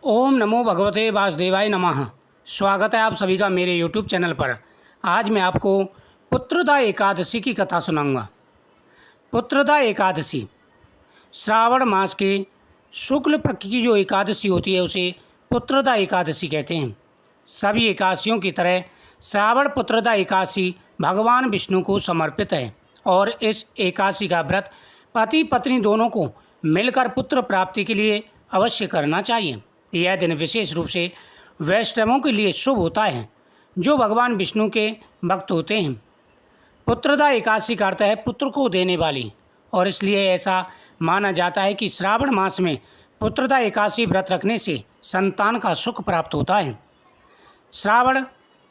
ओम नमो भगवते वासुदेवाय नमः। स्वागत है आप सभी का मेरे YouTube चैनल पर। आज मैं आपको पुत्रदा एकादशी की कथा सुनाऊंगा। पुत्रदा एकादशी श्रावण मास के शुक्ल पक्ष की जो एकादशी होती है उसे पुत्रदा एकादशी कहते हैं। सभी एकादशियों की तरह श्रावण पुत्रदा एकादशी भगवान विष्णु को समर्पित है और इस एकादशी का व्रत पति पत्नी दोनों को मिलकर पुत्र प्राप्ति के लिए अवश्य करना चाहिए। यह दिन विशेष रूप से वैष्णवों के लिए शुभ होता है जो भगवान विष्णु के भक्त होते हैं। पुत्रदा एकादशी का अर्थ है पुत्र को देने वाली, और इसलिए ऐसा माना जाता है कि श्रावण मास में पुत्रदा एकादशी व्रत रखने से संतान का सुख प्राप्त होता है। श्रावण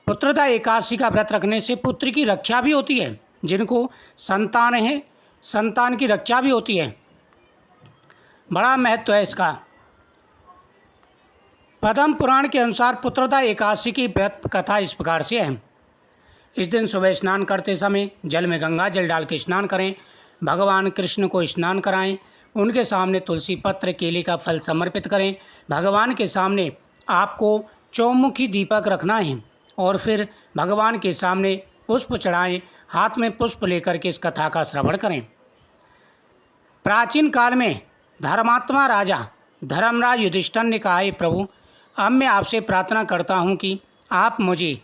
पुत्रदा एकादशी का व्रत रखने से पुत्र की रक्षा भी होती है। जिनको संतान है, संतान की रक्षा भी होती है। बड़ा महत्व है इसका। पद्म पुराण के अनुसार पुत्रदा एकादशी की व्रत कथा इस प्रकार से है। इस दिन सुबह स्नान करते समय जल में गंगा जल डाल के स्नान करें। भगवान कृष्ण को स्नान कराएं। उनके सामने तुलसी पत्र केले का फल समर्पित करें। भगवान के सामने आपको चौमुखी दीपक रखना है और फिर भगवान के सामने पुष्प चढ़ाएं। हाथ में पुष्प लेकर के इस कथा का श्रवण करें। प्राचीन काल में धर्मात्मा राजा धर्मराज युधिष्ठिर ने कहा, प्रभु, अब मैं आपसे प्रार्थना करता हूँ कि आप मुझे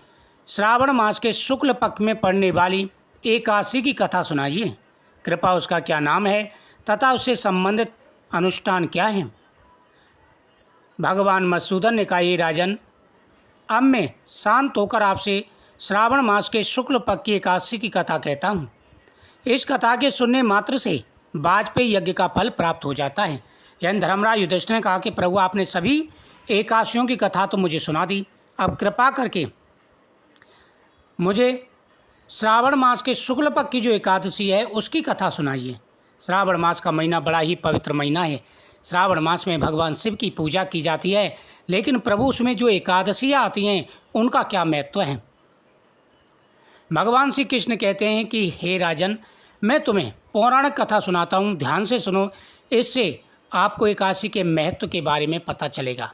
श्रावण मास के शुक्ल पक्ष में पड़ने वाली एकादशी की कथा सुनाइए। कृपा उसका क्या नाम है तथा उससे संबंधित अनुष्ठान क्या है। भगवान मधुसूदन ने कहा, राजन, अब मैं शांत होकर आपसे श्रावण मास के शुक्ल पक्ष की एकादशी की कथा कहता हूँ। इस कथा के सुनने मात्र से वाजपेयी यज्ञ का फल प्राप्त हो जाता है। यानी धर्मराज युधिष्ठिर ने कहा कि प्रभु, आपने सभी एकादशियों की कथा तो मुझे सुना दी, अब कृपा करके मुझे श्रावण मास के शुक्ल पक्ष की जो एकादशी है उसकी कथा सुनाइए। श्रावण मास का महीना बड़ा ही पवित्र महीना है। श्रावण मास में भगवान शिव की पूजा की जाती है, लेकिन प्रभु उसमें जो एकादशियाँ आती हैं उनका क्या महत्व है। भगवान श्री कृष्ण कहते हैं कि हे राजन, मैं तुम्हें पौराणिक कथा सुनाता हूँ, ध्यान से सुनो, इससे आपको एकादशी के महत्व के बारे में पता चलेगा।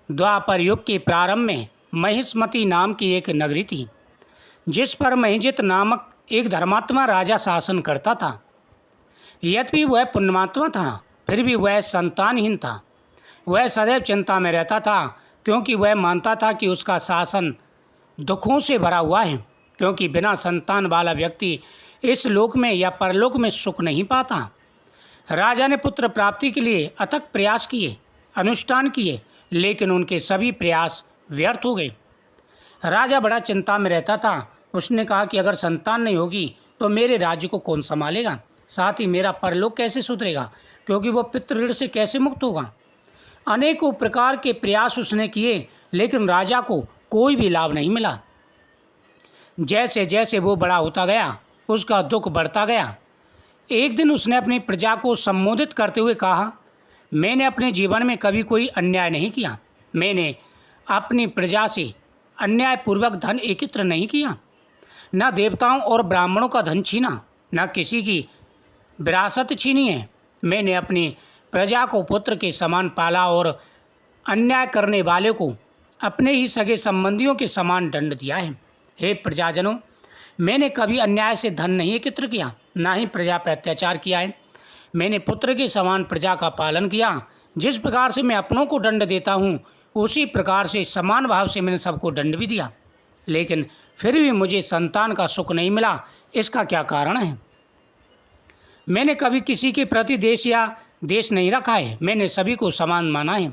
द्वापर युग के प्रारंभ में महिष्मती नाम की एक नगरी थी, जिस पर महिजित नामक एक धर्मात्मा राजा शासन करता था। यद्यपि वह पुण्यात्मा था, फिर भी वह संतानहीन था। वह सदैव चिंता में रहता था, क्योंकि वह मानता था कि उसका शासन दुखों से भरा हुआ है, क्योंकि बिना संतान वाला व्यक्ति इस लोक में या परलोक में सुख नहीं पाता। राजा ने पुत्र प्राप्ति के लिए अथक प्रयास किए, अनुष्ठान किए, लेकिन उनके सभी प्रयास व्यर्थ हो गए। राजा बड़ा चिंता में रहता था। उसने कहा कि अगर संतान नहीं होगी तो मेरे राज्य को कौन संभालेगा, साथ ही मेरा परलोक कैसे सुधरेगा, क्योंकि वो पितृ ऋण से कैसे मुक्त होगा। अनेकों प्रकार के प्रयास उसने किए, लेकिन राजा को कोई भी लाभ नहीं मिला। जैसे जैसे वो बड़ा होता गया, उसका दुख बढ़ता गया। एक दिन उसने अपनी प्रजा को संबोधित करते हुए कहा, मैंने अपने जीवन में कभी कोई अन्याय नहीं किया। मैंने अपनी प्रजा से अन्यायपूर्वक धन एकत्र नहीं किया, न देवताओं और ब्राह्मणों का धन छीना, न किसी की विरासत छीनी है। मैंने अपनी प्रजा को पुत्र के समान पाला और अन्याय करने वाले को अपने ही सगे संबंधियों के समान दंड दिया है। हे प्रजाजनों, मैंने कभी अन्याय से धन नहीं एकत्र किया, ना ही प्रजा पर अत्याचार किया है। मैंने पुत्र के समान प्रजा का पालन किया। जिस प्रकार से मैं अपनों को दंड देता हूँ, उसी प्रकार से समान भाव से मैंने सबको दंड भी दिया, लेकिन फिर भी मुझे संतान का सुख नहीं मिला। इसका क्या कारण है। मैंने कभी किसी के प्रति देश नहीं रखा है। मैंने सभी को समान माना है।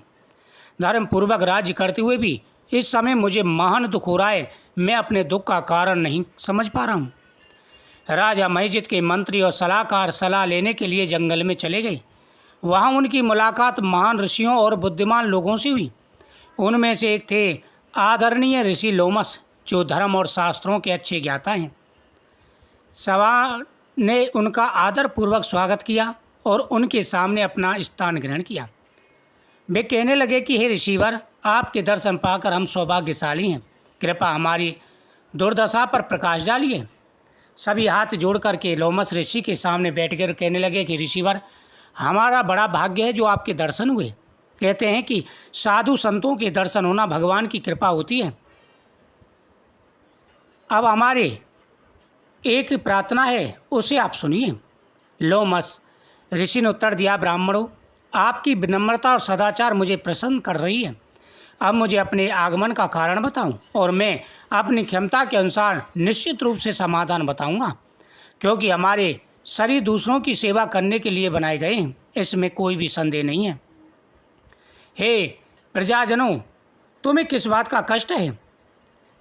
धर्मपूर्वक राज्य करते हुए भी इस समय मुझे महान दुख हो रहा है। मैं अपने दुख का कारण नहीं समझ पा रहा हूँ। राजा महिजित के मंत्री और सलाहकार सलाह लेने के लिए जंगल में चले गए। वहाँ उनकी मुलाकात महान ऋषियों और बुद्धिमान लोगों से हुई। उनमें से एक थे आदरणीय ऋषि लोमस, जो धर्म और शास्त्रों के अच्छे ज्ञाता हैं। सभा ने उनका आदरपूर्वक स्वागत किया और उनके सामने अपना स्थान ग्रहण किया। वे कहने लगे कि हे ऋषिवर, आपके दर्शन पाकर हम सौभाग्यशाली हैं। कृपा हमारी दुर्दशा पर प्रकाश डालिए। सभी हाथ जोड़ करके लोमस ऋषि के सामने बैठकर कहने लगे कि ऋषिवर, हमारा बड़ा भाग्य है जो आपके दर्शन हुए। कहते हैं कि साधु संतों के दर्शन होना भगवान की कृपा होती है। अब हमारे एक प्रार्थना है, उसे आप सुनिए। लोमस ऋषि ने उत्तर दिया, ब्राह्मणों, आपकी विनम्रता और सदाचार मुझे प्रसन्न कर रही है। अब मुझे अपने आगमन का कारण बताऊं और मैं अपनी क्षमता के अनुसार निश्चित रूप से समाधान बताऊंगा, क्योंकि हमारे शरीर दूसरों की सेवा करने के लिए बनाए गए हैं, इसमें कोई भी संदेह नहीं है। हे प्रजाजनों, तुम्हें किस बात का कष्ट है?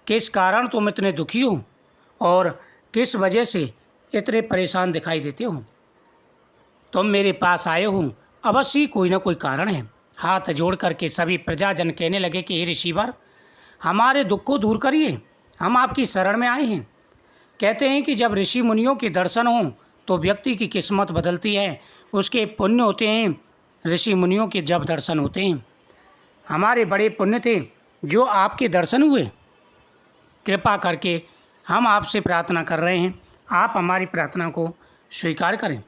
किस कारण तुम इतने दुखी हो और किस वजह से इतने परेशान दिखाई देते हो? तुम मेरे पास आए हो, अवश्य ही कोई ना कोई कारण है। हाथ जोड़ करके सभी प्रजाजन कहने लगे कि हे ऋषिवर, हमारे दुख को दूर करिए, हम आपकी शरण में आए हैं। कहते हैं कि जब ऋषि मुनियों के दर्शन हों तो व्यक्ति की किस्मत बदलती है, उसके पुण्य होते हैं। ऋषि मुनियों के जब दर्शन होते हैं, हमारे बड़े पुण्य थे जो आपके दर्शन हुए। कृपा करके हम आपसे प्रार्थना कर रहे हैं, आप हमारी प्रार्थना को स्वीकार करें।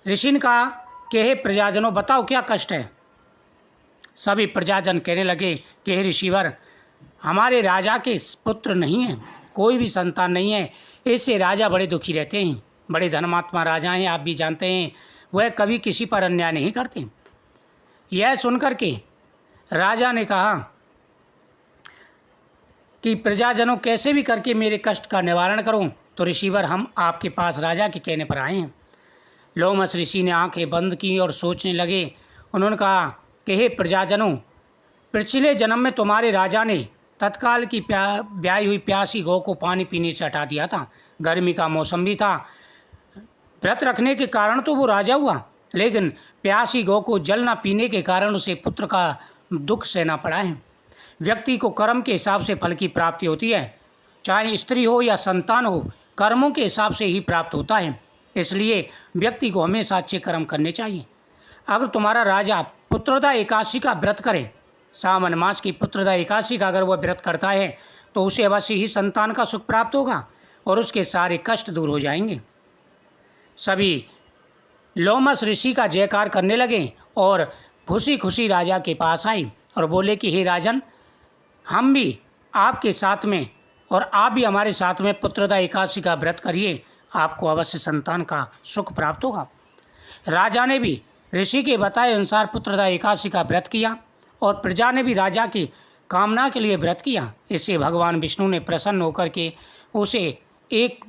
ऋषि ने कहा कि हे प्रजाजनों, बताओ क्या कष्ट है? सभी प्रजाजन कहने लगे कि हे ऋषिवर, हमारे राजा के पुत्र नहीं हैं, कोई भी संतान नहीं है, इससे राजा बड़े दुखी रहते हैं। बड़े धर्मात्मा राजा हैं, आप भी जानते हैं, वह कभी किसी पर अन्याय नहीं करते। यह सुनकर के राजा ने कहा कि प्रजाजनों, कैसे भी करके मेरे कष्ट का निवारण करो। तो ऋषिवर, हम आपके पास राजा के कहने पर आए हैं। लोमस ऋषि ने आंखें बंद की और सोचने लगे। उन्होंने कहा कि हे प्रजाजनों, पिछले जन्म में तुम्हारे राजा ने तत्काल की ब्याई हुई प्यासी गौ को पानी पीने से हटा दिया था। गर्मी का मौसम भी था, व्रत रखने के कारण तो वो राजा हुआ, लेकिन प्यासी गौ को जल न पीने के कारण उसे पुत्र का दुख सहना पड़ा है। व्यक्ति को कर्म के हिसाब से फल की प्राप्ति होती है, चाहे स्त्री हो या संतान हो, कर्मों के हिसाब से ही प्राप्त होता है। इसलिए व्यक्ति को हमेशा अच्छे कर्म करने चाहिए। अगर तुम्हारा राजा पुत्रदा एकादशी का व्रत करे, सावन मास की पुत्रदा एकादशी का अगर वह व्रत करता है, तो उसे अवश्य ही संतान का सुख प्राप्त होगा और उसके सारे कष्ट दूर हो जाएंगे। सभी लोमस ऋषि का जयकार करने लगे और खुशी खुशी राजा के पास आए और बोले कि हे राजन, हम भी आपके साथ में और आप भी हमारे साथ में पुत्रदा एकादशी का व्रत करिए, आपको अवश्य संतान का सुख प्राप्त होगा। राजा ने भी ऋषि के बताए अनुसार पुत्रदा एकादशी का व्रत किया और प्रजा ने भी राजा की कामना के लिए व्रत किया। इससे भगवान विष्णु ने प्रसन्न होकर के उसे एक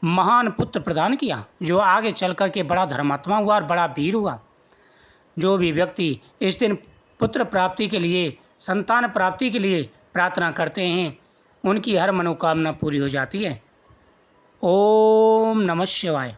महान पुत्र प्रदान किया, जो आगे चल कर के बड़ा धर्मात्मा हुआ और बड़ा वीर हुआ। जो भी व्यक्ति इस दिन पुत्र प्राप्ति के लिए, संतान प्राप्ति के लिए प्रार्थना करते हैं, उनकी हर मनोकामना पूरी हो जाती है। ओम नमः शिवाय।